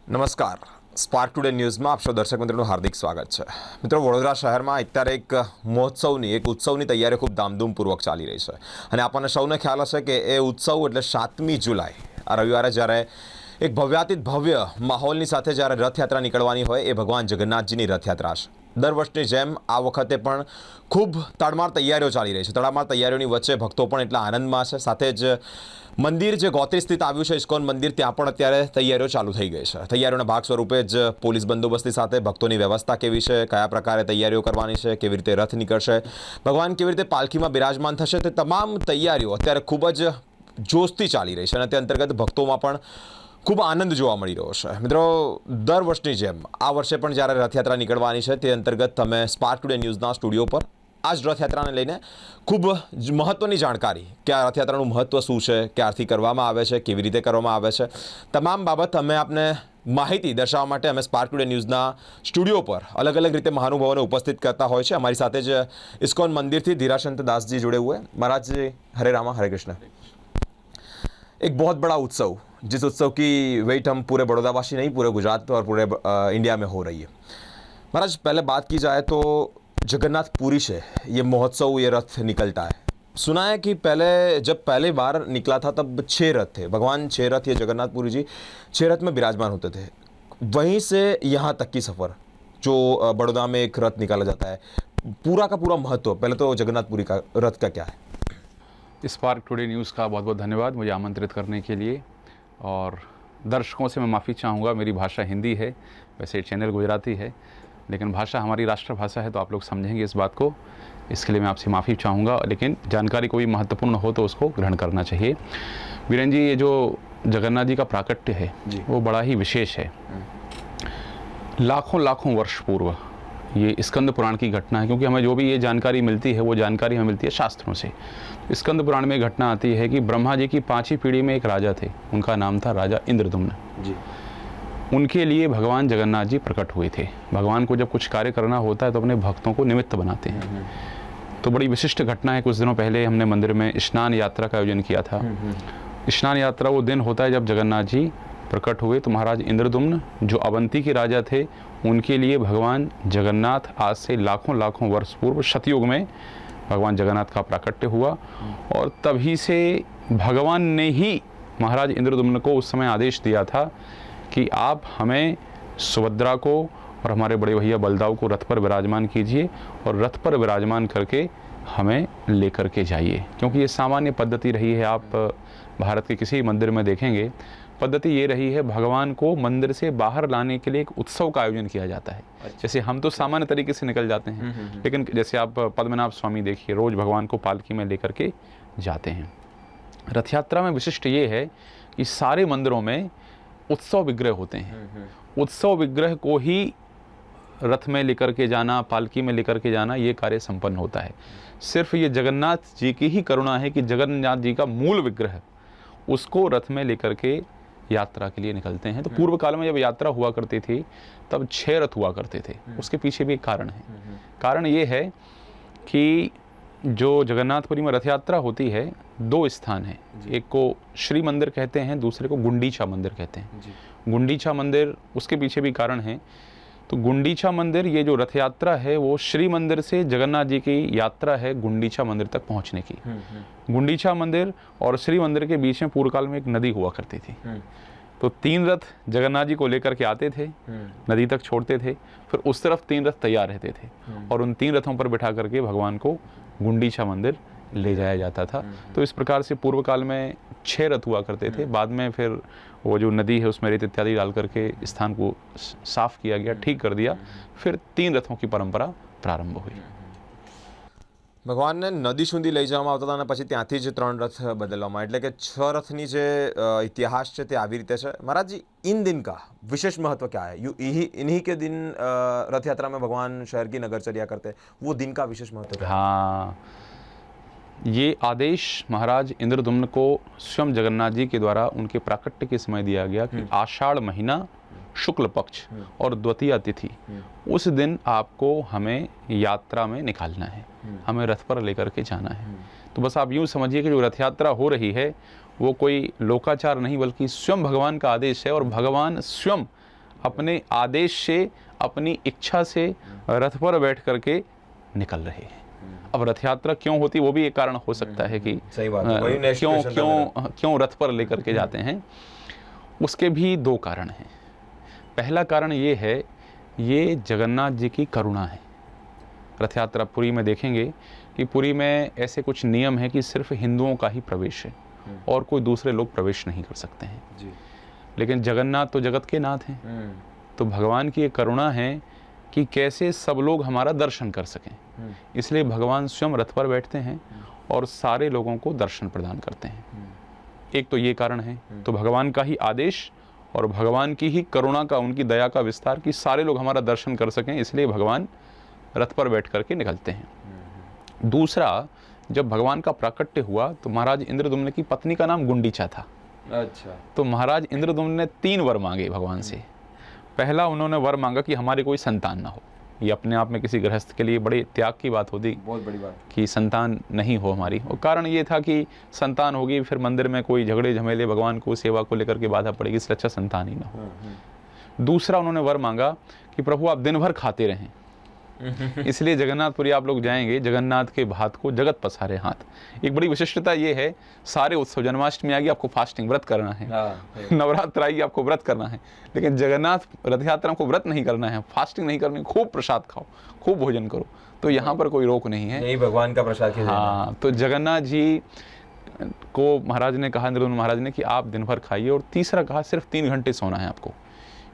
નમસ્કાર. Spark today ન્યૂઝમાં આપ સૌ દર્શક મિત્રોનું હાર્દિક સ્વાગત છે. મિત્રો, વડોદરા શહેરમાં અત્યારે એક મહોત્સવની એક ઉત્સવની તૈયારી ખૂબ ધામધૂમપૂર્વક ચાલી રહી છે અને આપણને સૌને ખ્યાલ હશે કે એ ઉત્સવ એટલે 7મી જુલાઈ આ રવિવારે જ્યારે એક ભવ્યાતીત ભવ્ય માહોલની સાથે જ્યારે રથયાત્રા નીકળવાની હોય એ ભગવાન જગન્નાથજીની રથયાત્રા છે. દર વર્ષની જેમ આ વખતે પણ ખૂબ તડમાર તૈયારીઓ ચાલી રહી છે. તડામાર તૈયારીઓની વચ્ચે ભક્તો પણ એટલા આનંદમાં છે. સાથે જ મંદિર જે ગોત્રી સ્થિત આવ્યું છે ઇસ્કોન મંદિર, ત્યાં પણ અત્યારે તૈયારીઓ ચાલુ થઈ ગઈ છે. તૈયારીઓના ભાગ સ્વરૂપે જ પોલીસ બંદોબસ્તી સાથે ભક્તોની વ્યવસ્થા કેવી છે, કયા પ્રકારે તૈયારીઓ કરવાની છે, કેવી રીતે રથ નીકળશે, ભગવાન કેવી રીતે પાલખીમાં બિરાજમાન થશે, તે તમામ તૈયારીઓ અત્યારે ખૂબ જ જોશથી ચાલી રહી છે અને તે અંતર્ગત ભક્તોમાં પણ ખૂબ આનંદ જોવા મળી રહ્યો છે. મિત્રો, દર વર્ષની જેમ આ વર્ષે પણ જ્યારે રથયાત્રા નીકળવાની છે તે અંતર્ગત તમે સ્પાર્ક ટુડે ન્યૂઝના સ્ટુડિયો પર આ જ રથયાત્રાને લઈને ખૂબ જ મહત્ત્વની જાણકારી કે આ રથયાત્રાનું મહત્ત્વ શું છે, ક્યારથી કરવામાં આવે છે, કેવી રીતે કરવામાં આવે છે, તમામ બાબત અમે આપને માહિતી દર્શાવવા માટે અમે સ્પાર્ક ટુડે ન્યૂઝના સ્ટુડિયો પર અલગ અલગ રીતે મહાનુભાવોને ઉપસ્થિત કરતા હોય છે. અમારી સાથે જ ઇસ્કોન મંदिर थी धीराशंत दास जी जुड़े हुए हैं. महाराज जी, हरे रामा हरे कृष्ण. एक बहुत बड़ा उत्सव, जिस उत्सव की वेट हम पूरे बड़ौदावासी नहीं, पूरे गुजरात और पूरे इंडिया में हो रही है. महाराज, पहले बात की जाए तो जगन्नाथपुरी से ये महोत्सव, ये रथ निकलता है. सुना है कि पहले बार निकला था तब 6 रथ थे. भगवान 6 रथ, ये जगन्नाथपुरी जी 6 रथ में विराजमान होते थे. वहीं से यहाँ तक की सफ़र जो बड़ौदा में एक रथ निकाला जाता है, पूरा का पूरा महत्व पहले तो जगन्नाथपुरी का रथ का क्या है? स्पार्क टुडे न्यूज़ का बहुत बहुत धन्यवाद मुझे आमंत्रित करने के लिए. और दर्शकों से मैं माफ़ी चाहूँगा, मेरी भाषा हिंदी है, वैसे चैनल गुजराती है, लेकिन भाषा हमारी राष्ट्रभाषा है तो आप लोग समझेंगे इस बात को. इसके लिए मैं आपसे माफ़ी चाहूँगा, लेकिन जानकारी कोई महत्वपूर्ण हो तो उसको ग्रहण करना चाहिए. वीरेन जी, ये जो जगन्नाथ जी का प्राकट्य है वो बड़ा ही विशेष है. लाखों वर्ष पूर्व ये स्कंद पुराण की घटना है, क्योंकि हमें जो भी ये जानकारी मिलती है वो जानकारी हमें मिलती है शास्त्रों से. स्कंद पुराण में घटना आती है कि ब्रह्मा जी की 5वीं पीढ़ी में एक राजा थे, उनका नाम था राजा इंद्रदुम्न जी. उनके लिए भगवान जगन्नाथ जी प्रकट हुए थे. भगवान को जब कुछ कार्य करना होता है तो अपने भक्तों को निमित्त बनाते हैं. तो बड़ी विशिष्ट घटना है. कुछ दिनों पहले हमने मंदिर में स्नान यात्रा का आयोजन किया था. स्नान यात्रा वो दिन होता है जब जगन्नाथ जी प्रकट हुए. तो महाराज इंद्रदुम्न जो अवंती के राजा थे, उनके लिए भगवान जगन्नाथ आज से लाखों वर्ष पूर्व सतयुग में भगवान जगन्नाथ का प्राकट्य हुआ. और तभी से भगवान ने ही महाराज इंद्रदुम्न को उस समय आदेश दिया था कि आप हमें सुभद्रा को और हमारे बड़े भैया बलदाव को रथ पर विराजमान कीजिए और रथ पर विराजमान करके हमें लेकर के जाइए. क्योंकि ये सामान्य पद्धति रही है. आप भारत के किसी मंदिर में देखेंगे, पद्धति ये रही है, भगवान को मंदिर से बाहर लाने के लिए एक उत्सव का आयोजन किया जाता है. जैसे हम तो सामान्य तरीके से निकल जाते हैं, लेकिन जैसे आप पद्मनाभ स्वामी देखिए, रोज भगवान को पालकी में लेकर के जाते हैं. रथ यात्रा में विशिष्ट ये है कि सारे मंदिरों में उत्सव विग्रह होते हैं. उत्सव विग्रह को ही रथ में लेकर के जाना, पालकी में लेकर के जाना, ये कार्य संपन्न होता है. सिर्फ ये जगन्नाथ जी की ही करुणा है कि जगन्नाथ जी का मूल विग्रह उसको रथ में लेकर के यात्रा के लिए निकलते हैं. तो पूर्व काल में जब यात्रा हुआ करती थी तब 6 रथ हुआ करते थे. उसके पीछे भी एक कारण है. कारण ये है कि जो जगन्नाथपुरी में रथ यात्रा होती है, 2 स्थान हैं. एक को श्री मंदिर कहते हैं, दूसरे को गुंडीचा मंदिर कहते हैं. गुंडीचा मंदिर, उसके पीछे भी कारण है. तो गुंडीचा मंदिर, ये जो रथ यात्रा है वो श्री मंदिर से जगन्नाथ जी की यात्रा है गुंडीचा मंदिर तक पहुंचने की. गुंडीचा मंदिर और श्री मंदिर के बीच में पूर्व काल में एक नदी हुआ करती थी. तो 3 रथ जगन्नाथ जी को लेकर के आते थे, नदी तक छोड़ते थे, फिर उस तरफ 3 रथ तैयार रहते थे और उन 3 रथों पर बिठा करके भगवान को गुंडीचा मंदिर ले जाया जाता था. तो इस प्रकार से पूर्व काल में 6 रथ हुआ करते थे. बाद में फिर वो जो नदी है उसमें रेत इत्यादि डाल करके स्थान को साफ किया गया, ठीक कर दिया. फिर 3 रथों की परंपरा प्रारंभ हुई. ભગવાનને નદી સુધી લઈ જવામાં આવતા હતા અને પછી ત્યાંથી જ 3 રથ બદલવામાં, એટલે કે 6 રથની જે ઇતિહાસ છે તે આવી રીતે છે. महाराज जी, इन दिन का विशेष महत्व क्या है? इन्हीं के दिन रथ यात्रा में भगवान शहर की नगरचर्या करते हैं, वो दिन का विशेष महत्व क्या है? हाँ, ये आदेश महाराज इंद्रदुम्न को स्वयं जगन्नाथ जी के द्वारा उनके प्राकट्य के समय दिया गया कि आषाढ़ महीना शुक्ल पक्ष और द्वितीया तिथि, उस दिन आपको हमें यात्रा में निकालना है, हमें रथ पर लेकर के जाना है. तो बस आप यूँ समझिए कि जो रथ यात्रा हो रही है वो कोई लोकाचार नहीं बल्कि स्वयं भगवान का आदेश है और भगवान स्वयं अपने आदेश से, अपनी इच्छा से रथ पर बैठ करके निकल रहे हैं। अब रथ यात्रा क्यों होती, वो भी एक कारण हो सकता है कि सही बात है, वही next क्यों question था क्यों क्यों रथ पर लेकर के जाते हैं। उसके भी दो कारण हैं। पहला कारण ये है, ये जगन्नाथ जी की करुणा है। रथ यात्रा पुरी में देखेंगे कि पुरी में ऐसे कुछ नियम है कि सिर्फ हिंदुओं का ही प्रवेश है और कोई दूसरे लोग प्रवेश नहीं कर सकते हैं जी। लेकिन जगन्नाथ तो जगत के नाथ हैं, तो भगवान की एक करुणा है कि कैसे सब लोग हमारा दर्शन कर सकें। इसलिए भगवान स्वयं रथ पर बैठते हैं और सारे लोगों को दर्शन प्रदान करते हैं। एक तो ये कारण है, तो भगवान का ही आदेश और भगवान की ही करुणा का, उनकी दया का विस्तार कि सारे लोग हमारा दर्शन कर सकें, इसलिए भगवान रथ पर बैठ करके निकलते हैं। दूसरा, जब भगवान का प्राकट्य हुआ तो महाराज इंद्रदुम्न की पत्नी का नाम गुंडीचा था। अच्छा। तो महाराज इंद्रदुम्न ने 3 वर मांगे भगवान से। पहला उन्होंने वर मांगा कि हमारे कोई संतान ना हो। ये अपने आप में किसी गृहस्थ के लिए बड़े त्याग की बात होती, बहुत बड़ी बात कि संतान नहीं हो हमारी। और कारण ये था कि संतान होगी फिर मंदिर में कोई झगड़े झमेले, भगवान को सेवा को लेकर के बाधा पड़ेगी, इसलिए अच्छा संतान ही ना हो। दूसरा उन्होंने वर मांगा कि प्रभु आप दिन भर खाते रहें, इसलिए जगन्नाथपुरी आप लोग जाएंगे, जगन्नाथ के भात को जगत पसारे हाथ। एक बड़ी विशिष्टता ये है, सारे उत्सव, जन्माष्टमी आ गई आपको फास्टिंग व्रत करना है, नवरात्र आई आपको व्रत करना है, लेकिन जगन्नाथ रथ यात्रा को व्रत नहीं करना है, फास्टिंग नहीं करनी, खूब प्रसाद खाओ, खूब भोजन करो, तो यहाँ पर कोई रोक नहीं है। नहीं, भगवान का प्रसाद। हाँ, तो जगन्नाथ जी को महाराज ने कहा, इंद्रदुम्न महाराज ने, कि आप दिन भर खाइए। और तीसरा कहा सिर्फ 3 घंटे सोना है आपको।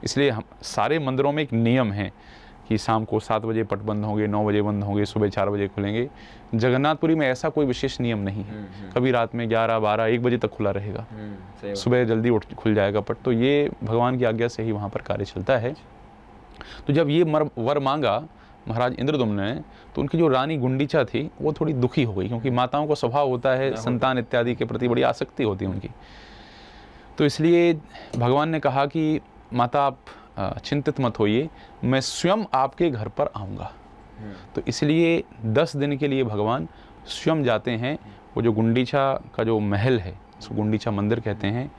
इसलिए हम सारे मंदिरों में एक नियम है कि शाम को 7 बजे पट बंद होंगे, 9 बजे बंद होंगे, सुबह 4 बजे खुलेंगे। जगन्नाथपुरी में ऐसा कोई विशेष नियम नहीं है। कभी रात में 11, 12, 1 बजे तक खुला रहेगा, सुबह जल्दी उठ खुल जाएगा पट। तो ये भगवान की आज्ञा से ही वहाँ पर कार्य चलता है। तो जब ये वर मांगा महाराज इंद्रदुम्न ने, तो उनकी जो रानी गुंडीचा थी वो थोड़ी दुखी हो गई, क्योंकि माताओं का स्वभाव होता है संतान इत्यादि के प्रति बड़ी आसक्ति होती है उनकी। तो इसलिए भगवान ने कहा कि माता आप चिंतित मत होइए, मैं स्वयं आपके घर पर आऊँगा। तो इसलिए 10 दिन के लिए भगवान स्वयं जाते हैं। वो जो गुंडीचा का जो महल है, उसको गुंडीचा मंदिर कहते हैं,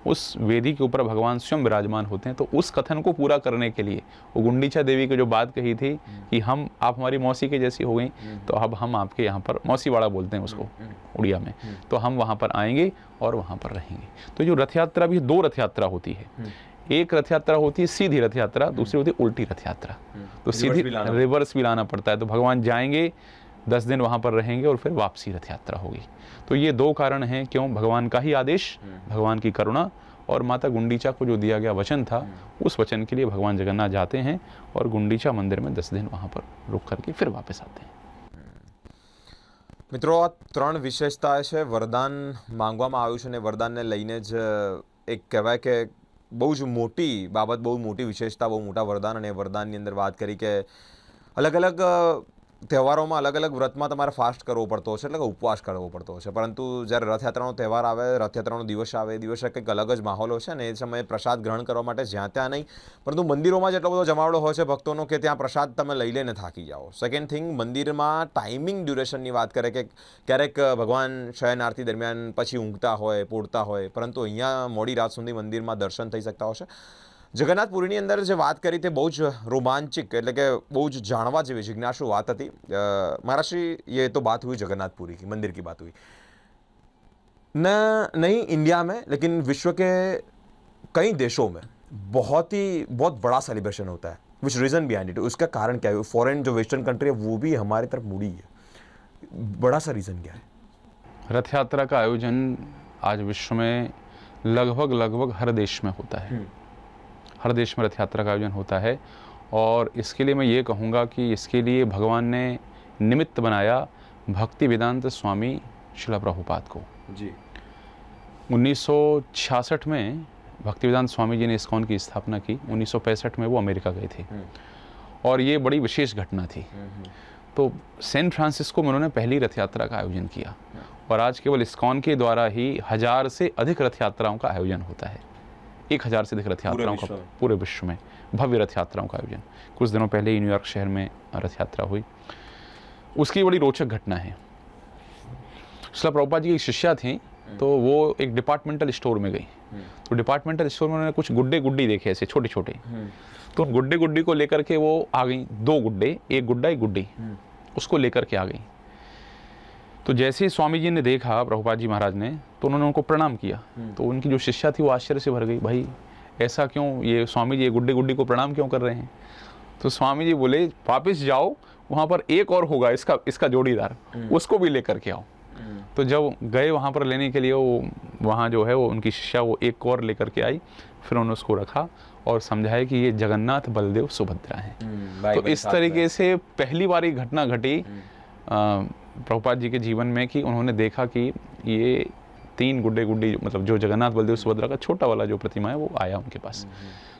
उस वेदी के ऊपर भगवान स्वयं विराजमान होते हैं। तो उस कथन को पूरा करने के लिए वो गुंडीचा देवी की जो बात कही थी कि आप हमारी मौसी के जैसी हो गई, तो अब हम आपके यहाँ पर, मौसीवाड़ा बोलते हैं उसको उड़िया में, तो हम वहाँ पर आएंगे और वहाँ पर रहेंगे। तो जो रथ यात्रा भी 2 रथ यात्रा होती है। एक रथ यात्रा होती है सीधी रथ यात्रा, दूसरी होती है उल्टी रथ यात्रा। तो सीधी रिवर्स भी लाना पड़ता है। तो भगवान जाएंगे, 10 दिन वहाँ पर रहेंगे और फिर वापसी रथ यात्रा होगी। तो ये 2 कारण हैं क्यों, भगवान का ही आदेश, भगवान की करुणा, और माता गुंडीचा को जो दिया गया वचन था, उस वचन के लिए भगवान जगन्नाथ जाते हैं और गुंडीचा मंदिर में 10 दिन वहाँ पर रुक करके फिर वापस आते हैं। મિત્રો, આ 3 વિશેષતા છે વરદાન માંગવામાં આવ્યું છે, અને વરદાનને લઈને જ એક કહેવાય કે બહુ જ મોટી બાબત, બહુ મોટી વિશેષતા, બહુ મોટા વરદાન. અને વરદાનની અંદર વાત કરી કે અલગ અલગ તહેવારોમાં અલગ અલગ વ્રતમાં તમારે ફાસ્ટ કરવો પડતો હશે, એટલે કે ઉપવાસ કરવો પડતો હશે, પરંતુ જ્યારે રથયાત્રાનો તહેવાર આવે, રથયાત્રાનો દિવસ આવે, એ દિવસે કંઈક અલગ જ માહોલ હોય છે. અને એ સમયે પ્રસાદ ગ્રહણ કરવા માટે જ્યાં ત્યાં નહીં, પરંતુ મંદિરોમાં જ એટલો બધો જમાવડો હોય છે ભક્તોનો કે ત્યાં પ્રસાદ તમે લઈ લઈને થાકી જાઓ. સેકન્ડ થિંગ, મંદિરમાં ટાઈમિંગ ડ્યુરેશનની વાત કરે કે ક્યારેક ભગવાન શયન આરતી દરમિયાન પછી ઊંઘતા હોય, પોડતા હોય, પરંતુ અહીંયા મોડી રાત સુધી મંદિરમાં દર્શન થઈ શકતા હોય છે. જગન્નાથપુરીની અંદર જે વાત કરી તે બહુ જ રોમાંચિક, એટલે કે બહુ જ જાણવા જેવી, જિજ્ઞાસુ વાત હતી. महाराष्ट्री, ये तो बात हुई जगन्नाथपुरी की, मंदिर की बात हुई न, नहीं इंडिया में लेकिन विश्व के कई देशों में बहुत बड़ा सेलिब्रेशन होता है. विच रीज़न बिहाइंड इट, उसका कारण क्या है? फॉरेन जो वेस्टर्न कंट्री है वो भी हमारी तरफ मुड़ी है, बड़ा सा रीज़न क्या है? रथ यात्रा का आयोजन आज विश्व में लगभग हर देश में होता है। हर देश में रथ यात्रा का आयोजन होता है, और इसके लिए मैं ये कहूँगा कि इसके लिए भगवान ने निमित्त बनाया भक्ति वेदांत स्वामी शिला प्रभुपाद को जी। 1966 में भक्ति वेदांत स्वामी जी ने इस्कॉन की स्थापना की। 1965 में वो अमेरिका गए थे, और ये बड़ी विशेष घटना थी। तो सैन फ्रांसिस्को में उन्होंने पहली रथ यात्रा का आयोजन किया, और आज केवल इस्कॉन के द्वारा ही 1000 से अधिक रथ यात्राओं का आयोजन होता है। 1000 से अधिक रथ यात्राओं का पूरे विश्व में भव्य रथ यात्राओं का आयोजन। कुछ दिनों पहले ही न्यूयॉर्क शहर में रथ यात्रा हुई। उसकी बड़ी रोचक घटना है। श्रील प्रभुपाद जी की शिष्या थी तो वो एक डिपार्टमेंटल स्टोर में गई। तो डिपार्टमेंटल स्टोर में उन्होंने कुछ गुड्डे गुड्डी देखे ऐसे छोटे छोटे, तो गुड्डे गुड्डी को लेकर के वो आ गई, 2 गुड्डे, एक गुड्डा एक गुड्डी, उसको लेकर के आ गई। तो जैसे ही स्वामी जी ने देखा, प्रभुपाद जी महाराज ने, तो उन्होंने उनको प्रणाम किया। तो उनकी जो शिष्या थी वो आश्चर्य से भर गई, भाई ऐसा क्यों, ये स्वामी जी ये गुड्डे गुड्डी को प्रणाम क्यों कर रहे हैं? तो स्वामी जी बोले, वापस जाओ, वहाँ पर एक और होगा इसका जोड़ीदार, उसको भी लेकर के आओ। तो जब गए वहाँ पर लेने के लिए, वो वहाँ जो है वो उनकी शिष्या वो एक और लेकर के आई, फिर उन्होंने उसको रखा और समझाया कि ये जगन्नाथ बलदेव सुभद्रा हैं। तो इस तरीके से पहली बार ये घटना घटी प्रभुपाद जी के जीवन में कि उन्होंने देखा कि ये 3 गुड्डे गुड्डी, मतलब जो जगन्नाथ बलदेव सुभद्रा का छोटा वाला जो प्रतिमा है वो आया उनके पास।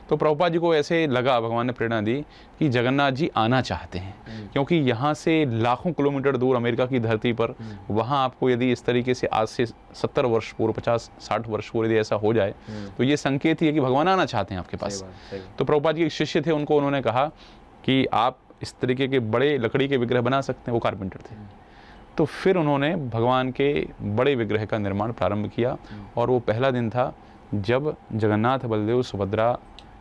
तो प्रभुपाद जी को ऐसे लगा, भगवान ने प्रेरणा दी कि जगन्नाथ जी आना चाहते हैं, क्योंकि यहाँ से लाखों किलोमीटर दूर अमेरिका की धरती पर, वहाँ आपको यदि इस तरीके से आज से 70 वर्ष पूर्व, 50-60 वर्ष पूर्व यदि ऐसा हो जाए, तो ये संकेत ही है कि भगवान आना चाहते हैं आपके पास। तो प्रभुपाद जी के शिष्य थे, उनको उन्होंने कहा कि आप इस तरीके के बड़े लकड़ी के विग्रह बना सकते हैं, वो कारपेंटर थे। तो फिर उन्होंने भगवान के बड़े विग्रह का निर्माण प्रारंभ किया, और वो पहला दिन था जब जगन्नाथ बलदेव सुभद्रा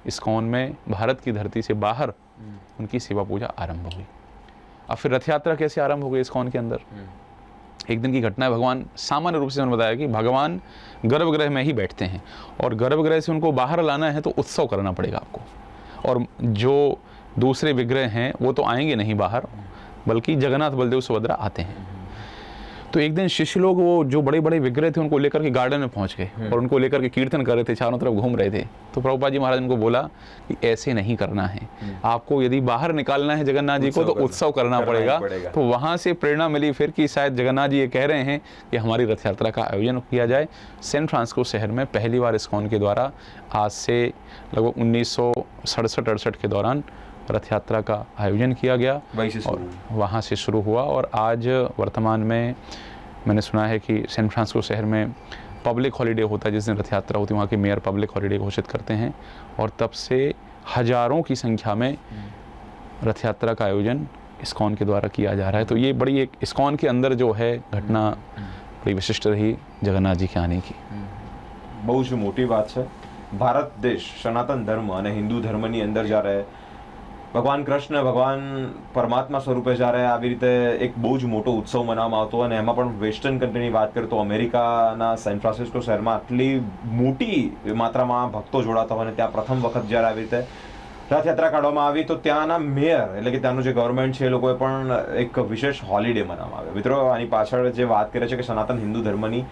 इस्कॉन में भारत की धरती से बाहर उनकी सेवा पूजा आरंभ हुई। अब फिर रथ यात्रा कैसे आरंभ हो गई इस्कॉन के अंदर? एक दिन की घटना है, भगवान सामान्य रूप से उन्होंने बताया कि भगवान गर्भगृह में ही बैठते हैं, और गर्भगृह से उनको बाहर लाना है तो उत्सव करना पड़ेगा आपको, और जो दूसरे विग्रह हैं वो तो आएंगे नहीं बाहर, बल्कि जगन्नाथ बलदेव सुभद्रा आते हैं। तो एक दिन शिष्य लोग वो जो बड़े बड़े विग्रह थे उनको लेकर के गार्डन में पहुंच गए, और उनको लेकर के कीर्तन कर रहे थे, चारों तरफ घूम रहे थे। तो प्रभुपाद जी महाराज उनको बोला कि ऐसे नहीं करना है, आपको यदि बाहर निकालना है जगन्नाथ जी को तो उत्सव करना पड़ेगा। तो वहाँ से प्रेरणा मिली फिर कि शायद जगन्नाथ जी ये कह रहे हैं कि हमारी रथ यात्रा का आयोजन किया जाए। सैन फ्रांसिस्को शहर में पहली बार इस्कॉन के द्वारा आज से लगभग 1967-68 के दौरान रथ यात्रा का आयोजन किया गया, और वहाँ से शुरू हुआ। और आज वर्तमान में मैंने सुना है कि सैन फ्रांसिस्को शहर में पब्लिक हॉलीडे होता है, जिस दिन रथ यात्रा होती है वहाँ के मेयर पब्लिक हॉलीडे घोषित करते हैं, और तब से हजारों की संख्या में रथ यात्रा का आयोजन इस्कॉन के द्वारा किया जा रहा है। तो ये बड़ी एक इस्कॉन के अंदर जो है घटना बड़ी विशिष्ट रही जगन्नाथ जी के आने की। બહુ જ મોટી વાત છે। ભારત દેશ સનાતન ધર્મ અને હિન્દુ ધર્મની અંદર જ્યારે ભગવાન કૃષ્ણ ભગવાન પરમાત્મા સ્વરૂપે જ્યારે આવી રીતે એક બહુ જ મોટો ઉત્સવ મનાવવામાં આવતો, અને એમાં પણ વેસ્ટર્ન કન્ટ્રીની વાત કરીએ તો અમેરિકાના સેન ફ્રાન્સિસ્કો શહેરમાં આટલી મોટી માત્રામાં ભક્તો જોડાતા હોય, અને ત્યાં પ્રથમ વખત જ્યારે આવી રીતે રથયાત્રા કાઢવામાં આવી તો ત્યાંના મેયર એટલે કે ત્યાંનું જે ગવર્મેન્ટ છે એ લોકોએ પણ એક વિશેષ હોલિડે મનાવવામાં આવ્યો। મિત્રો, આની પાછળ જે વાત કરે છે કે સનાતન હિન્દુ ધર્મની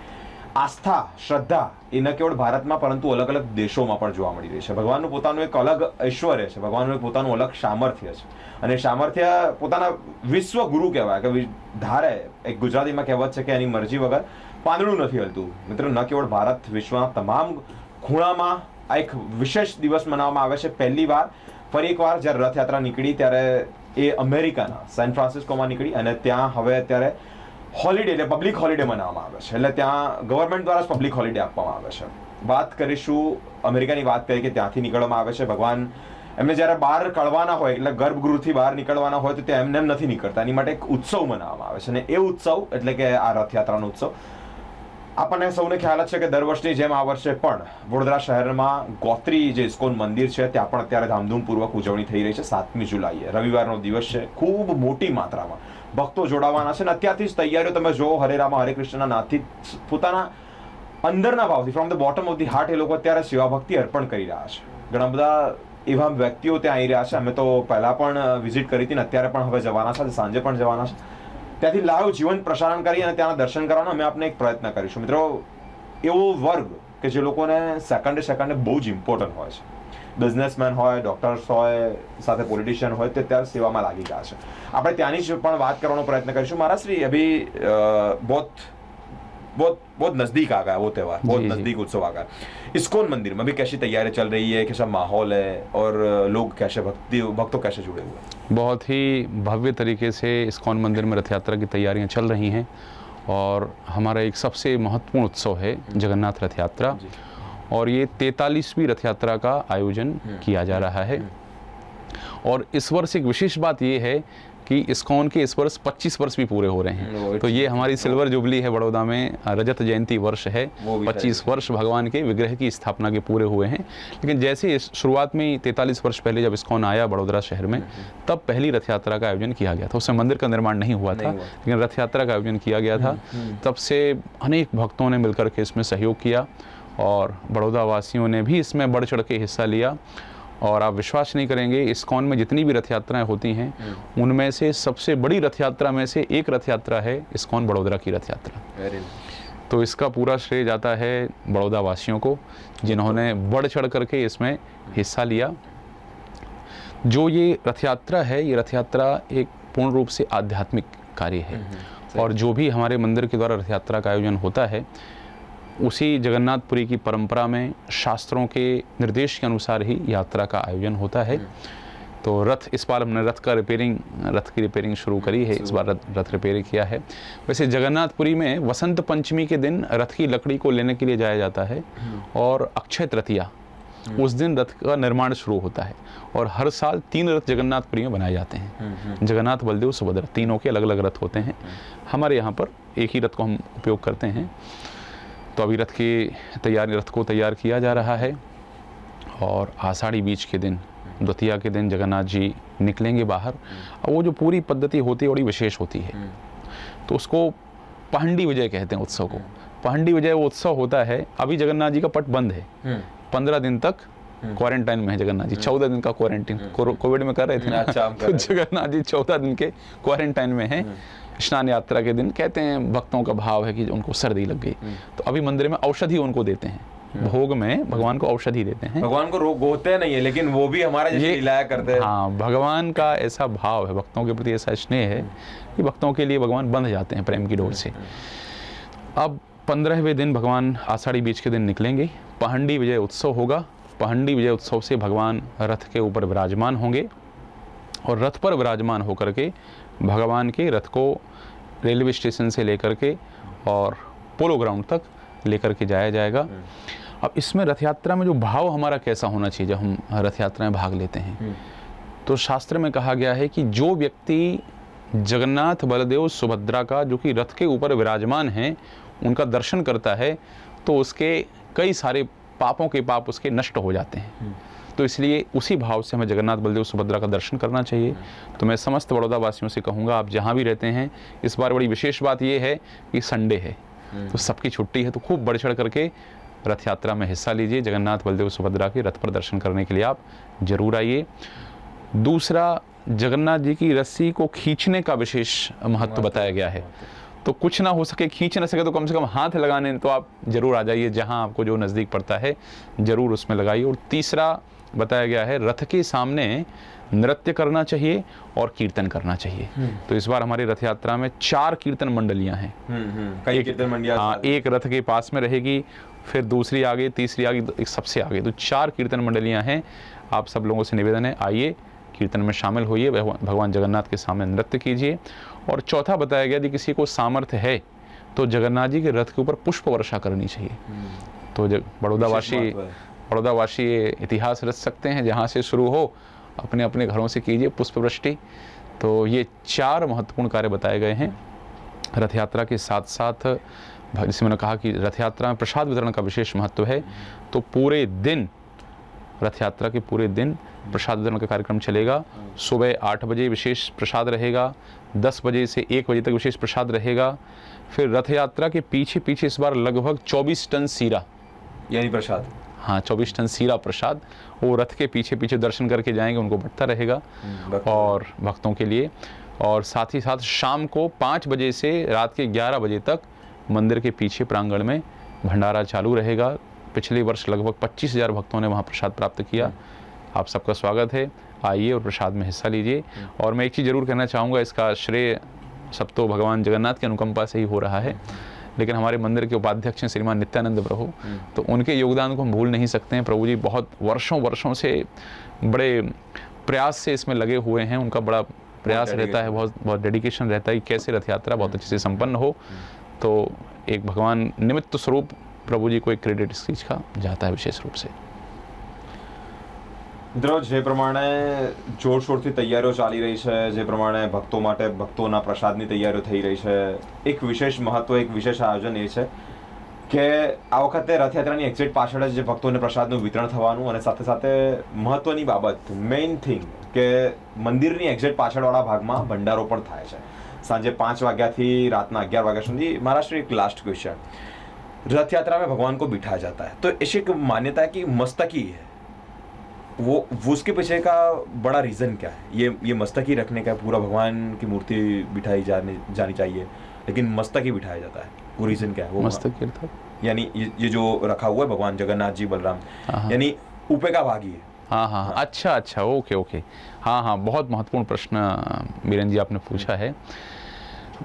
આસ્થા શ્રદ્ધા એ ન કેવળ ભારતમાં પરંતુ અલગ અલગ દેશોમાં પણ જોવા મળી રહી છે। ભગવાનનું પોતાનું એક અલગ ઐશ્વર્ય છે, ભગવાનનું એક પોતાનું અલગ સામર્થ્ય છે, અને સામર્થ્ય પોતાના વિશ્વ ગુરુ કહેવાય કે ધારે એક ગુજરાતીમાં કહેવત છે કે એની મરજી વગર પાંદડું નથી હલતું। મિત્રો, ન કેવળ ભારત, વિશ્વના તમામ ખૂણામાં આ એક વિશેષ દિવસ મનાવવામાં આવે છે। પહેલી વાર ફરી એકવાર જ્યારે રથયાત્રા નીકળી ત્યારે એ અમેરિકાના સેન ફ્રાન્સિસ્કોમાં નીકળી, અને ત્યાં હવે અત્યારે હોલિડે એટલે પબ્લિક હોલિડે મનાવવામાં આવે છે, એટલે ત્યાં ગવર્મેન્ટ દ્વારા જ પબ્લિક હોલિડે આપવામાં આવે છે। વાત કરીશું અમેરિકાની, વાત કરીએ કે ત્યાંથી નીકળવામાં આવે છે। ભગવાન એમને જ્યારે બહાર કાઢવાના હોય એટલે ગર્ભગૃહથી બહાર નીકળવાના હોય તો ત્યાં એમને એમ નથી નીકળતા, એની માટે એક ઉત્સવ મનાવવામાં આવે છે, અને એ ઉત્સવ એટલે કે આ રથયાત્રાનો ઉત્સવ આપણને સૌને ખ્યાલ જ છે કે દર વર્ષની જેમ આ વર્ષે પણ વડોદરા શહેરમાં ગોત્રી જે ઇસ્કોન મંદિર છે ત્યાં પણ અત્યારે ધામધૂમપૂર્વક ઉજવણી થઈ રહી છે। 7મી જુલાઈએ રવિવારનો દિવસ છે, ખૂબ મોટી માત્રામાં ભક્તો જોડાવાના છે, અને અત્યારથી જ તૈયારીઓ તમે જો હરે રામા હરે કૃષ્ણના નાથથી પોતાના અંદરના ભાવથી from the bottom of the heart એ લોકો અત્યારે સેવા ભક્તિ અર્પણ કરી રહ્યા છે। ઘણા બધા એવા વ્યક્તિઓ ત્યાં આવી રહ્યા છે। અમે તો પહેલા પણ વિઝિટ કરી હતી ને અત્યારે પણ હવે જવાના છે, સાંજે પણ જવાના છે। ત્યાંથી લાઈવ જીવંત પ્રસારણ કરી અને ત્યાંના દર્શન કરવાનો અમે આપને એક પ્રયત્ન કરીશું। મિત્રો, એવો વર્ગ કે જે લોકોને સેકન્ડે બહુ જ ઇમ્પોર્ટન્ટ હોય છે, બિઝનેસમેન હોય, ડોક્ટર્સ હોય, સાથે પોલિટિશિયન હોય, તે અત્યારે સેવામાં લાગી ગયા છે। આપણે ત્યાંની જ પણ વાત કરવાનો પ્રયત્ન કરીશું। મારા શ્રી અભી बहुत नजदीक आ गया वो त्यौहार, बहुत नजदीक उत्सव आ गया। इस्कॉन मंदिर में भी कैसी तैयारी चल रही है, कैसा माहौल है, और लोग कैसे भक्तों कैसे जुड़े हुए हैं? बहुत ही भव्य तरीके से इस्कॉन मंदिर में रथ यात्रा की तैयारियां चल रही हैं, और हमारा एक सबसे महत्वपूर्ण उत्सव है जगन्नाथ रथ यात्रा, और ये 43वीं रथ यात्रा का आयोजन किया जा रहा है। और इस वर्ष एक विशेष बात ये है कि इस्कॉन के इस वर्ष 25 वर्ष भी पूरे हो रहे हैं। तो ये हमारी सिल्वर जुबली है बड़ौदा में, रजत जयंती वर्ष है, 25 वर्ष भगवान के विग्रह की स्थापना के पूरे हुए हैं। लेकिन जैसे शुरुआत में 43 वर्ष पहले जब इस्कॉन आया बड़ौदा शहर में, तब पहली रथ यात्रा का आयोजन किया गया था। उसमें मंदिर का निर्माण नहीं हुआ था, लेकिन रथ यात्रा का आयोजन किया गया था। तब से अनेक भक्तों ने मिलकर के इसमें सहयोग किया और बड़ौदा वासियों ने भी इसमें बढ़ चढ़ के हिस्सा लिया। और आप विश्वास नहीं करेंगे, इस्कॉन में जितनी भी रथ यात्राएं होती हैं, उनमें से सबसे बड़ी रथ यात्रा में से एक रथ यात्रा है इस्कॉन बड़ौदा की रथ यात्रा। तो इसका पूरा श्रेय जाता है बड़ौदा वासियों को, जिन्होंने बढ़ चढ़ करके इसमें हिस्सा लिया। जो ये रथ यात्रा है, ये रथ यात्रा एक पूर्ण रूप से आध्यात्मिक कार्य है। और जो भी हमारे मंदिर के द्वारा रथ यात्रा का आयोजन होता है, उसी जगन्नाथपुरी की परंपरा में शास्त्रों के निर्देश के अनुसार ही यात्रा का आयोजन होता है। तो रथ, इस बार हमने रथ की रिपेयरिंग शुरू करी है। इस बार रथ रिपेयर किया है। वैसे जगन्नाथपुरी में वसंत पंचमी के दिन रथ की लकड़ी को लेने के लिए जाया जाता है और अक्षय तृतीया उस दिन रथ का निर्माण शुरू होता है। और हर साल 3 रथ जगन्नाथपुरी में बनाए जाते हैं। जगन्नाथ, बलदेव, सुभद्रा, तीनों के अलग अलग रथ होते हैं। हमारे यहाँ पर एक ही रथ को हम उपयोग करते हैं। तो अभी रथ को तैयार किया जा रहा है और आषाढ़ी बीज के दिन, द्वितीया के दिन जगन्नाथ जी निकलेंगे बाहर। और वो जो पूरी पद्धति होती है बड़ी विशेष होती है। तो उसको पहंडी विजय कहते हैं उत्सव को। पहंडी विजय वो उत्सव होता है। अभी जगन्नाथ जी का पट बंद है, 15 दिन तक क्वारंटाइन में है जगन्नाथ जी। 14 दिन का क्वारंटाइन कोविड में कर रहे थे ना, तो जगन्नाथ जी 14 दिन के क्वारंटाइन में हैं। स्नान यात्रा के दिन कहते हैं भक्तों का भाव है कि उनको सर्दी लग गई, तो अभी मंदिर में औषधि उनको देते हैं। भोग में भगवान को औषधि देते हैं। भगवान को रोग होते नहीं है, लेकिन वो भी हमारा जैसे लीलाया करते हैं। हाँ, भगवान का ऐसा भाव है, भक्तों के प्रति ऐसा स्नेह है कि भक्तों के लिए भगवान बंध जाते हैं प्रेम की डोर से। अब 15वें दिन भगवान आषाढ़ी बीज के दिन निकलेंगे। पहंडी विजय उत्सव होगा। पहंडी विजय उत्सव से भगवान रथ के ऊपर विराजमान होंगे और रथ पर विराजमान होकर के भगवान के रथ को रेलवे स्टेशन से लेकर के और पोलो ग्राउंड तक लेकर के जाया जाएगा। अब इसमें रथ यात्रा में जो भाव हमारा कैसा होना चाहिए जब हम रथ यात्रा में भाग लेते हैं, तो शास्त्र में कहा गया है कि जो व्यक्ति जगन्नाथ, बलदेव, सुभद्रा का जो कि रथ के ऊपर विराजमान हैं, उनका दर्शन करता है, तो उसके कई सारे पापों के पाप उसके नष्ट हो जाते हैं। तो इसलिए उसी भाव से हमें जगन्नाथ, बलदेव, सुभद्रा का दर्शन करना चाहिए। तो मैं समस्त बड़ौदा वासियों से कहूँगा, आप जहाँ भी रहते हैं, इस बार बड़ी विशेष बात ये है कि संडे है, तो सबकी छुट्टी है, तो खूब बढ़ चढ़ करके रथ यात्रा में हिस्सा लीजिए। जगन्नाथ, बलदेव, सुभद्रा के रथ पर दर्शन करने के लिए आप जरूर आइए। दूसरा, जगन्नाथ जी की रस्सी को खींचने का विशेष महत्व बताया गया है। तो कुछ ना हो सके, खींच ना सके, तो कम से कम हाथ लगाने तो आप जरूर आ जाइए। जहाँ आपको जो नज़दीक पड़ता है जरूर उसमें लगाइए। और तीसरा बताया गया है, रथ के सामने नृत्य करना चाहिए और कीर्तन करना चाहिए। तो इस बार हमारी रथ यात्रा में 4 कीर्तन मंडलियां हैं। कई कीर्तन मंडलियां, हाँ, एक रथ के पास में रहेगी, फिर दूसरी आगे, तीसरी आगे, एक सबसे आगे। तो 4 कीर्तन मंडलियां हैं। आप सब लोगों से निवेदन है, आइए कीर्तन में शामिल होइए, भगवान जगन्नाथ के सामने नृत्य कीजिए। और चौथा बताया गया कि किसी को सामर्थ्य है तो जगन्नाथ जी के रथ के ऊपर पुष्प वर्षा करनी चाहिए। तो बड़ौदावासी इतिहास रच सकते हैं, जहाँ से शुरू हो अपने अपने घरों से कीजिए पुष्प वृष्टि। तो ये 4 महत्वपूर्ण कार्य बताए गए हैं रथ यात्रा के साथ साथ। जैसे मैंने कहा कि रथ यात्रा में प्रसाद वितरण का विशेष महत्व है। तो पूरे दिन, रथ यात्रा के पूरे दिन प्रसाद वितरण का कार्यक्रम चलेगा। सुबह 8 बजे विशेष प्रसाद रहेगा, 10 बजे से 1 बजे तक विशेष प्रसाद रहेगा। फिर रथ यात्रा के पीछे पीछे इस बार लगभग 24 टन सीरा, यानी प्रसाद, हाँ 24 टन सीरा प्रसाद, वो रथ के पीछे पीछे दर्शन करके जाएंगे, उनको बंटता रहेगा और भक्तों के लिए। और साथ ही साथ शाम को 5 बजे से रात के 11 बजे तक मंदिर के पीछे प्रांगण में भंडारा चालू रहेगा। पिछले वर्ष लगभग 25,000 भक्तों ने वहाँ प्रसाद प्राप्त किया। आप सबका स्वागत है, आइए और प्रसाद में हिस्सा लीजिए। और मैं एक चीज़ ज़रूर कहना चाहूँगा, इसका श्रेय सब तो भगवान जगन्नाथ की अनुकंपा से ही हो रहा है, लेकिन हमारे मंदिर के उपाध्यक्ष हैं श्रीमान नित्यानंद प्रभु, तो उनके योगदान को हम भूल नहीं सकते हैं। प्रभु जी बहुत वर्षों से बड़े प्रयास से इसमें लगे हुए हैं। उनका बड़ा प्रयास रहता है, बहुत डेडिकेशन रहता है कि कैसे रथ यात्रा बहुत अच्छे से संपन्न हो। तो एक भगवान निमित्त स्वरूप प्रभु जी को एक क्रेडिट इस चीज़ का जाता है विशेष रूप से। મિત્રો, જે પ્રમાણે જોરશોરથી તૈયારીઓ ચાલી રહી છે, જે પ્રમાણે ભક્તો માટે ભક્તોના પ્રસાદની તૈયારીઓ થઈ રહી છે, એક વિશેષ મહત્વ, એક વિશેષ આયોજન એ છે કે આ વખતે રથયાત્રાની એક્ઝેક્ટ પાછળ જ જે ભક્તોને પ્રસાદનું વિતરણ થવાનું, અને સાથે સાથે મહત્વની બાબત, મેઇન થિંગ, કે મંદિરની એક્ઝેક્ટ પાછળવાળા ભાગમાં ભંડારો પણ થાય છે સાંજે 5 વાગ્યાથી રાતના 11 વાગ્યા સુધી। महाराष्ट्र एक लास्ट क्वेश्चन, रथ यात्रा में भगवान को बिठाया जाता है, तो ऐसी एक मान्यता है कि मस्तकी है, वो उसके पीछे का बड़ा रीज़न क्या है? ये मस्तकी रखने का, पूरा भगवान की मूर्ति बिठाई जानी चाहिए लेकिन मस्तकी बिठाया जाता है, वो रीज़न क्या है? वो मस्तक अर्थात यानी ये जो रखा हुआ है भगवान जगन्नाथ जी बलराम, यानी ऊपर का भाग ही है। हाँ, अच्छा, ओके। हाँ, बहुत महत्वपूर्ण प्रश्न बीरेन जी आपने पूछा है।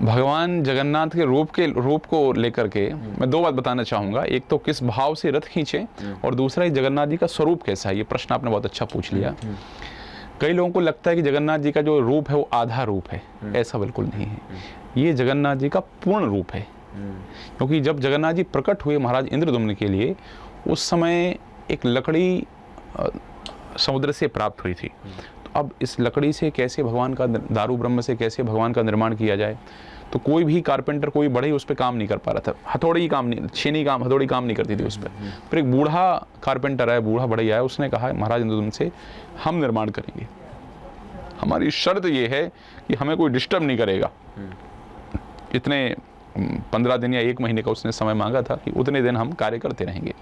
भगवान जगन्नाथ के रूप को लेकर के मैं 2 बात बताना चाहूँगा। एक तो किस भाव से रथ खींचे, और दूसरा जगन्नाथ जी का स्वरूप कैसा है। ये प्रश्न आपने बहुत अच्छा पूछ लिया। कई लोगों को लगता है कि जगन्नाथ जी का जो रूप है वो आधा रूप है, ऐसा बिल्कुल नहीं है। ये जगन्नाथ जी का पूर्ण रूप है, क्योंकि जब जगन्नाथ जी प्रकट हुए महाराज इंद्रदुम्न के लिए, उस समय एक लकड़ी समुद्र से प्राप्त हुई थी। तो अब इस लकड़ी से कैसे भगवान का, दारू ब्रह्म से कैसे भगवान का निर्माण किया जाए, तो कोई भी कारपेंटर, कोई बढ़ई उस पर काम नहीं कर पा रहा था। हथौड़ी काम नहीं, छेनी काम, हथौड़ी काम नहीं करती थी उस पर। फिर एक बूढ़ा कारपेंटर आया, बूढ़ा बढ़ई आया, उसने कहा महाराज इंद्रदुम्न से हम निर्माण करेंगे, हमारी शर्त ये है कि हमें कोई डिस्टर्ब नहीं करेगा। इतने 15 दिन या 1 महीने का उसने समय मांगा था कि उतने दिन हम कार्य करते रहेंगे।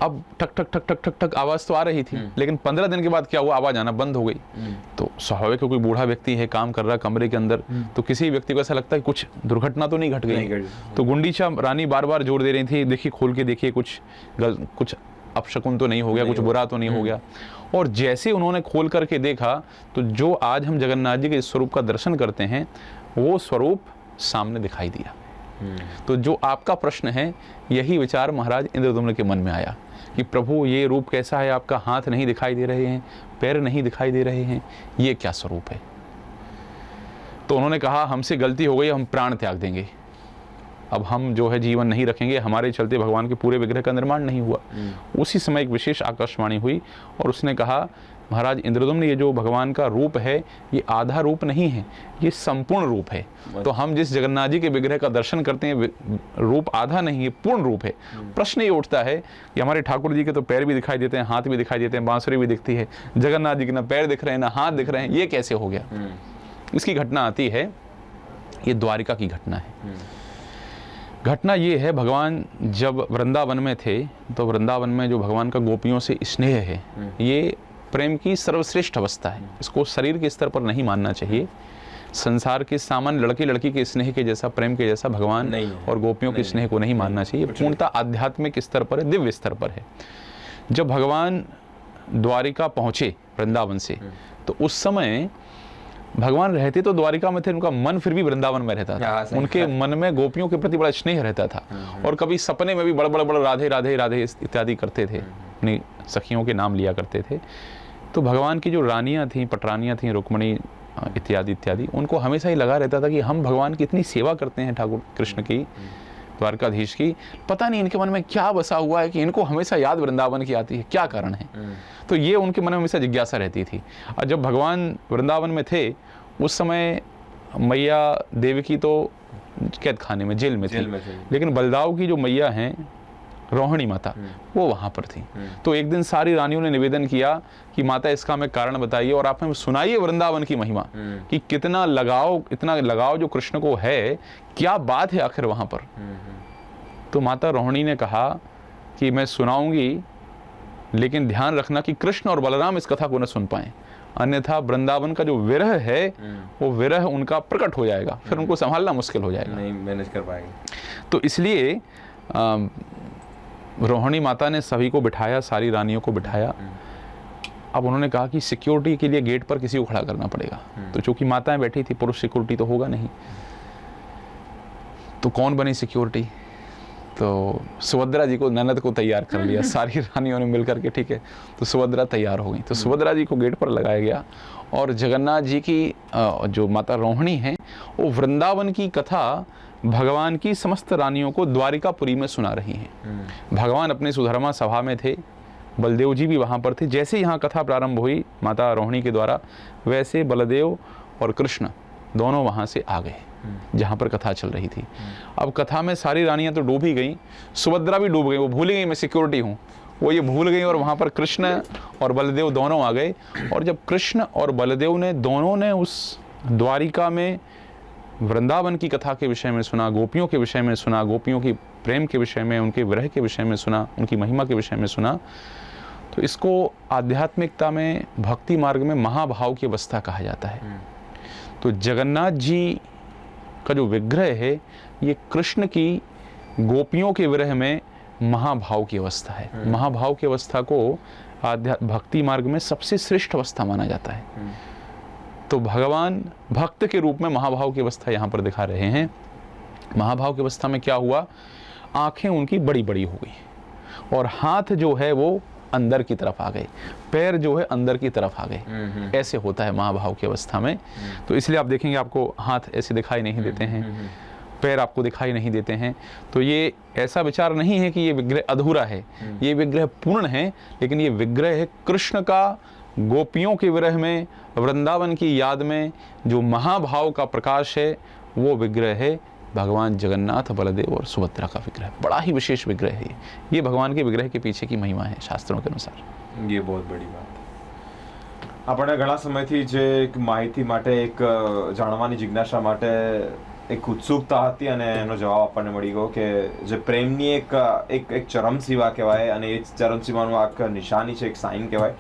अब ठक ठक ठक ठक ठक ठक आवाज़ तो आ रही थी, लेकिन 15 दिन के बाद क्या हुआ, आवाज़ आना बंद हो गई। तो स्वाभाविक, कोई बूढ़ा व्यक्ति है, काम कर रहा कमरे के अंदर, तो किसी व्यक्ति को ऐसा लगता है कुछ दुर्घटना तो नहीं घट गई। तो गुंडीचा रानी बार बार जोर दे रही थी, देखिए खोल के देखिए, कुछ अपशकुन तो नहीं हो गया, कुछ बुरा तो नहीं हो गया। और जैसे उन्होंने खोल करके देखा, तो जो आज हम जगन्नाथ जी के स्वरूप का दर्शन करते हैं, वो स्वरूप सामने दिखाई दिया। तो जो आपका प्रश्न है, यही विचार महाराज इंद्रदुम्न के मन में आया कि प्रभु ये रूप कैसा है, आपका हाथ नहीं दिखाई दे रहे हैं, पैर नहीं दिखाई दे रहे हैं, ये क्या स्वरूप है। तो उन्होंने कहा हमसे गलती हो गई, हम प्राण त्याग देंगे, अब हम जो है जीवन नहीं रखेंगे, हमारे चलते भगवान के पूरे विग्रह का निर्माण नहीं हुआ। उसी समय एक विशेष आकाशवाणी हुई और उसने कहा महाराज इंद्रदुम्न, ये जो भगवान का रूप है, ये आधा रूप नहीं है, ये संपूर्ण रूप है। तो हम जिस जगन्नाथ जी के विग्रह का दर्शन करते हैं, रूप आधा नहीं है, पूर्ण रूप है। प्रश्न ये उठता है कि हमारे ठाकुर जी के तो पैर भी दिखाई देते हैं, हाथ भी दिखाई देते हैं, बांसुरी भी दिखती है, जगन्नाथ जी के ना पैर दिख रहे हैं ना हाथ दिख रहे हैं, ये कैसे हो गया। इसकी घटना आती है, ये द्वारिका की घटना है। घटना ये है, भगवान जब वृंदावन में थे, तो वृंदावन में जो भगवान का गोपियों से स्नेह है, ये प्रेम की सर्वश्रेष्ठ अवस्था है। इसको शरीर के स्तर पर नहीं मानना चाहिए। संसार के सामान्य लड़के लड़की के स्नेह के जैसा, प्रेम के जैसा भगवान और गोपियों के स्नेह को नहीं मानना चाहिए। पूर्णतः आध्यात्मिक स्तर पर है, दिव्य स्तर पर है। जब भगवान द्वारिका पहुँचे वृंदावन से, तो उस समय भगवान रहते तो द्वारिका में थे, उनका मन फिर भी वृंदावन में रहता था। उनके मन में गोपियों के प्रति बड़ा स्नेह रहता था, और कभी सपने में भी बड़ा राधे राधे राधे इत्यादि करते थे, अपनी सखियों के नाम लिया करते थे। तो भगवान की जो रानियां थीं, पटरानियां थीं, रुक्मणी इत्यादि इत्यादि, उनको हमेशा ही लगा रहता था कि हम भगवान की इतनी सेवा करते हैं, ठाकुर कृष्ण की, द्वारकाधीश की, पता नहीं इनके मन में क्या बसा हुआ है कि इनको हमेशा याद वृंदावन की आती है, क्या कारण है। तो ये उनके मन में हमेशा जिज्ञासा रहती थी। और जब भगवान वृंदावन में थे, उस समय मैया देवकी तो कैद खाने में, जेल में थी, लेकिन बलदाव की जो मैया हैं, रोहिणी माता, वो वहाँ पर थी। तो एक दिन सारी रानियों ने निवेदन किया कि माता इसका हमें कारण बताइए, और आप हमें सुनाइए वृंदावन की महिमा, कि कितना लगाव, इतना लगाव जो कृष्ण को है, क्या बात है आखिर वहाँ पर। तो माता रोहिणी ने कहा कि मैं सुनाऊंगी, लेकिन ध्यान रखना कि कृष्ण और बलराम इस कथा को न सुन पाए, अन्यथा वृंदावन का जो विरह है, वो विरह उनका प्रकट हो जाएगा, फिर उनको संभालना मुश्किल हो जाएगा, नहीं मैनेज कर पाएंगे। तो इसलिए रोहिणी माता ने सभी को बिठाया, सारी रानियों को बिठाया। अब उन्होंने कहा कि सिक्योरिटी के लिए गेट पर किसी को खड़ा करना पड़ेगा। तो चूंकि माताएं बैठी थी, पुरुष सिक्योरिटी तो होगा नहीं, तो कौन बनी सिक्योरिटी। तो सुभद्रा जी को, ननद को तैयार कर लिया सारी रानियों ने मिलकर के, ठीक है। तो सुभद्रा तैयार हो गई, तो सुभद्रा जी को गेट पर लगाया गया, और जगन्नाथ जी की जो माता रोहिणी हैं, वो वृंदावन की कथा भगवान की समस्त रानियों को द्वारिकापुरी में सुना रही हैं। भगवान अपने सुधर्मा सभा में थे, बलदेव जी भी वहाँ पर थे। जैसे यहाँ कथा प्रारंभ हुई माता रोहिणी के द्वारा, वैसे बलदेव और कृष्ण दोनों वहाँ से आ गए जहाँ पर कथा चल रही थी। अब कथा में सारी रानियाँ तो डूब ही गई, सुभद्रा भी डूब गई, वो भूल गई मैं सिक्योरिटी हूँ, वो ये भूल गई, और वहाँ पर कृष्ण और बलदेव दोनों आ गए। और जब कृष्ण और बलदेव ने दोनों ने उस द्वारिका में वृंदावन की कथा के विषय में सुना, गोपियों के विषय में सुना, गोपियों की प्रेम के विषय में, उनके विरह के विषय में सुना, उनकी महिमा के विषय में सुना, तो इसको आध्यात्मिकता में, भक्ति मार्ग में महाभाव की अवस्था कहा जाता है। तो जगन्नाथ जी का जो विग्रह है ये कृष्ण की गोपियों के विरह में महाभाव की अवस्था है। महाभाव की अवस्था को भक्ति मार्ग में सबसे श्रेष्ठ अवस्था माना जाता है। तो भगवान भक्त के रूप में महाभाव की अवस्था यहाँ पर दिखा रहे हैं। महाभाव की अवस्था में क्या हुआ, आंखें उनकी बड़ी बड़ी हो गई और हाथ जो है वो अंदर की तरफ आ गए, पैर जो है अंदर की तरफ आ गए। ऐसे होता है महाभाव की अवस्था में। तो इसलिए आप देखेंगे आपको हाथ ऐसे दिखाई नहीं देते हैं, पैर आपको दिखाई नहीं देते हैं। तो ये ऐसा विचार नहीं है कि ये विग्रह अधूरा है, ये विग्रह पूर्ण है, लेकिन ये विग्रह है कृष्ण का गोपियों के विरह में, वृंदावन की याद में जो महाभाव का प्रकाश है, वो विग्रह है भगवान जगन्नाथ, बलदेव और सुभद्रा का विग्रह। बड़ा ही विशेष विग्रह है ये भगवान के विग्रह के पीछे की महिमा है शास्त्रों के अनुसार। ये बहुत बड़ी बात। આપણે ઘણા સમયથી જે એક માહિતી માટે, એક જાણવાની જિજ્ઞાસા માટે એક ઉત્સુકતા હતી અને એનો જવાબ આપણને મળી ગયો કે જે પ્રેમની એક એક એક ચરમસીમા કહેવાય અને એ ચરમસીમાનું આ નિશાની છે, એક સાઇન કહેવાય।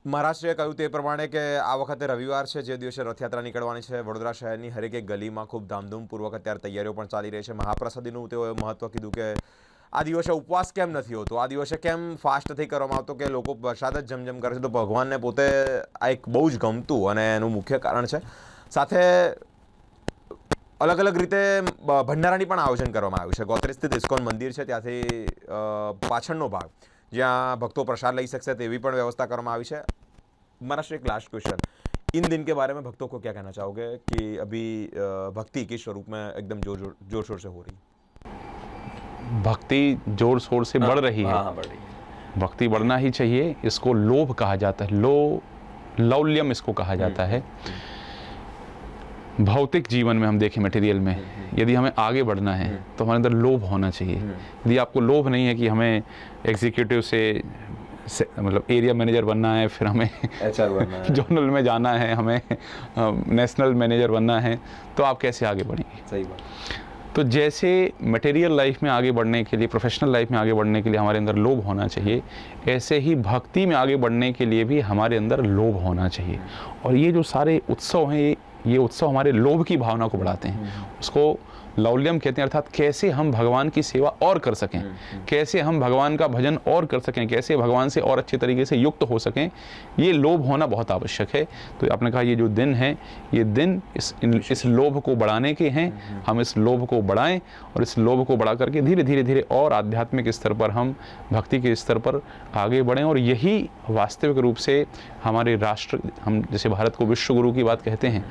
મહારાષ્ટ્રીએ કહ્યું તે પ્રમાણે કે આ વખતે રવિવાર છે, જે દિવસે રથયાત્રા નીકળવાની છે। વડોદરા શહેરની હરેક એક ગલીમાં ખૂબ ધામધૂમપૂર્વક અત્યારે તૈયારીઓ પણ ચાલી રહી છે। મહાપ્રસાદીનું તેઓએ મહત્વ કીધું કે આ દિવસે ઉપવાસ કેમ નથી હોતો, આ દિવસે કેમ ફાસ્ટ નથી કરવામાં આવતો, કે લોકો પ્રસાદ જ જમજમ કરે છે। તો ભગવાનને પોતે આ એક બહુ જ ગમતું અને એનું મુખ્ય કારણ છે। સાથે અલગ અલગ રીતે ભંડારાની પણ આયોજન કરવામાં આવ્યું છે। ગોત્રી સ્થિત ઇસ્કોન મંદિર છે, ત્યાંથી પાછળનો ભાગ જ્યાં ભક્તો પ્રસાદ લઈ શકશે તેવી પણ વ્યवस्था કરવામાં આવી છે। મારા से एक लास्ट क्वेश्चन, इन दिन के बारे में भक्तों को क्या कहना चाहोगे कि अभी भक्ति किस स्वरूप में एकदम जोर शोर से हो रही है? भक्ति जोर शोर से बढ़ रही है। हाँ, बढ़ रही है। भक्ति बढ़ना ही चाहिए। इसको लोभ कहा जाता है, लौल्यम इसको कहा जाता है। भौतिक जीवन में हम देखें, मटेरियल में यदि हमें आगे बढ़ना है तो हमारे अंदर लोभ होना चाहिए। यदि आपको लोभ नहीं है कि हमें एग्जीक्यूटिव से मतलब एरिया मैनेजर बनना है, फिर हमें HR बनना है, जोनल में जाना है, हमें नेशनल मैनेजर बनना है, तो आप कैसे आगे बढ़ेंगे? सही बात। तो जैसे मटेरियल लाइफ में आगे बढ़ने के लिए, प्रोफेशनल लाइफ में आगे बढ़ने के लिए हमारे अंदर लोभ होना चाहिए, ऐसे ही भक्ति में आगे बढ़ने के लिए भी हमारे अंदर लोभ होना चाहिए। और ये जो सारे उत्सव हैं, ये उत्सव हमारे लोभ की भावना को बढ़ाते हैं। उसको लौल्यम कहते हैं, अर्थात कैसे हम भगवान की सेवा और कर सकें, कैसे हम भगवान का भजन और कर सकें, कैसे भगवान से और अच्छे तरीके से युक्त हो सकें, ये लोभ होना बहुत आवश्यक है। तो आपने कहा ये जो दिन है, ये दिन इस लोभ को बढ़ाने के हैं। हम इस लोभ को बढ़ाएं और इस लोभ को बढ़ा करके धीरे धीरे धीरे और आध्यात्मिक स्तर पर, हम भक्ति के स्तर पर आगे बढ़ें। और यही वास्तविक रूप से हमारे राष्ट्र, हम जैसे भारत को विश्व गुरु की बात कहते हैं,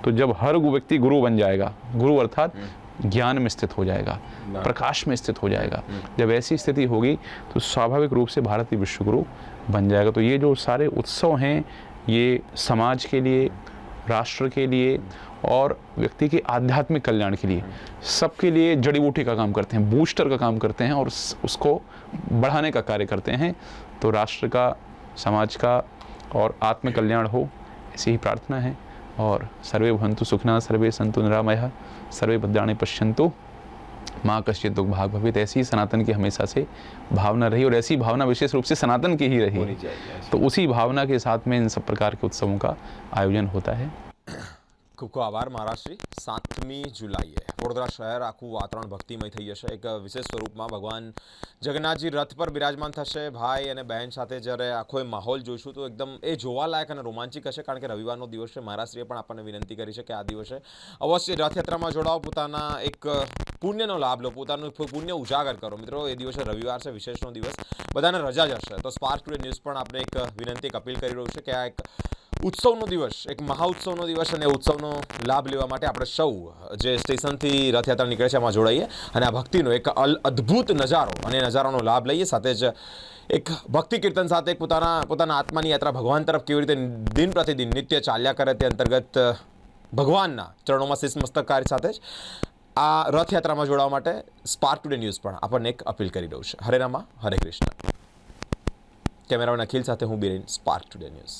तो जब हर व्यक्ति गुरु बन जाएगा, गुरु अर्थात ज्ञान में स्थित हो जाएगा, प्रकाश में स्थित हो जाएगा, जब ऐसी स्थिति होगी तो स्वाभाविक रूप से भारत ही विश्व गुरु बन जाएगा। तो ये जो सारे उत्सव हैं, ये समाज के लिए, राष्ट्र के लिए और व्यक्ति के आध्यात्मिक कल्याण के लिए, सबके लिए जड़ी बूटी का काम करते हैं, बूस्टर का काम करते हैं और उसको बढ़ाने का कार्य करते हैं। तो राष्ट्र का, समाज का और आत्म कल्याण हो, ऐसी ही प्रार्थना है। और सर्वे भवन्तु सुखिनः, सर्वे सन्तु निरामयाः, सर्वे भद्राणि पश्यन्तु, माँ कश्चित् दुःख भाग् भवेत्। ऐसी ही सनातन की हमेशा से भावना रही और ऐसी भावना विशेष रूप से सनातन की ही रही। तो उसी भावना के साथ में इन सब प्रकार के उत्सवों का आयोजन होता है। ખૂબ ખૂબ આભાર મહારાજશ્રી। 7મી જુલાઈએ વડોદરા શહેર આખું વાતાવરણ ભક્તિમય થઈ જશે। એક વિશેષ સ્વરૂપમાં ભગવાન જગન્નાથજી રથ પર બિરાજમાન થશે। ભાઈ અને બહેન સાથે જ્યારે આખો એ માહોલ જોઈશું તો એકદમ એ જોવાલાયક અને રોમાંચિક હશે, કારણ કે રવિવારનો દિવસ છે। મહારાજશ્રીએ પણ આપણને વિનંતી કરી છે કે આ દિવસે અવશ્ય રથયાત્રામાં જોડાઓ, પોતાના એક પુણ્યનો લાભ લો, પોતાનું પુણ્ય ઉજાગર કરો। મિત્રો, એ દિવસે રવિવાર છે, વિશેષનો દિવસ, બધાને રજા જ હશે। તો સ્પાર્ક ટુડે ન્યૂઝ પણ આપણે એક વિનંતી, એક અપીલ કરી રહ્યું છે કે આ એક ઉત્સવનો દિવસ, એક મહાઉત્સવનો દિવસ, અને ઉત્સવનો લાભ લેવા માટે આપણે સૌ જે સ્ટેશનથી રથયાત્રા નીકળે છે એમાં જોડાઈએ અને આ ભક્તિનો એક અદ્ભુત નજારો અને નજારાનો લાભ લઈએ. સાથે જ એક ભક્તિ કીર્તન સાથે એક પોતાના આત્માની યાત્રા ભગવાન તરફ કેવી રીતે દિન પ્રતિદિન નિત્ય ચાલ્યા કરે તે અંતર્ગત ભગવાનના ચરણોમાં શીશ મસ્તક કાર્ય સાથે જ આ રથયાત્રામાં જોડાવા માટે સ્પાર્ક ટુડે ન્યૂઝ પણ આપણને એક અપીલ કરી રહ્યું છે. હરે રામા, હરે કૃષ્ણ. કેમેરામેન અખિલ સાથે હું બિરેન, સ્પાર્ક ટુડે ન્યૂઝ.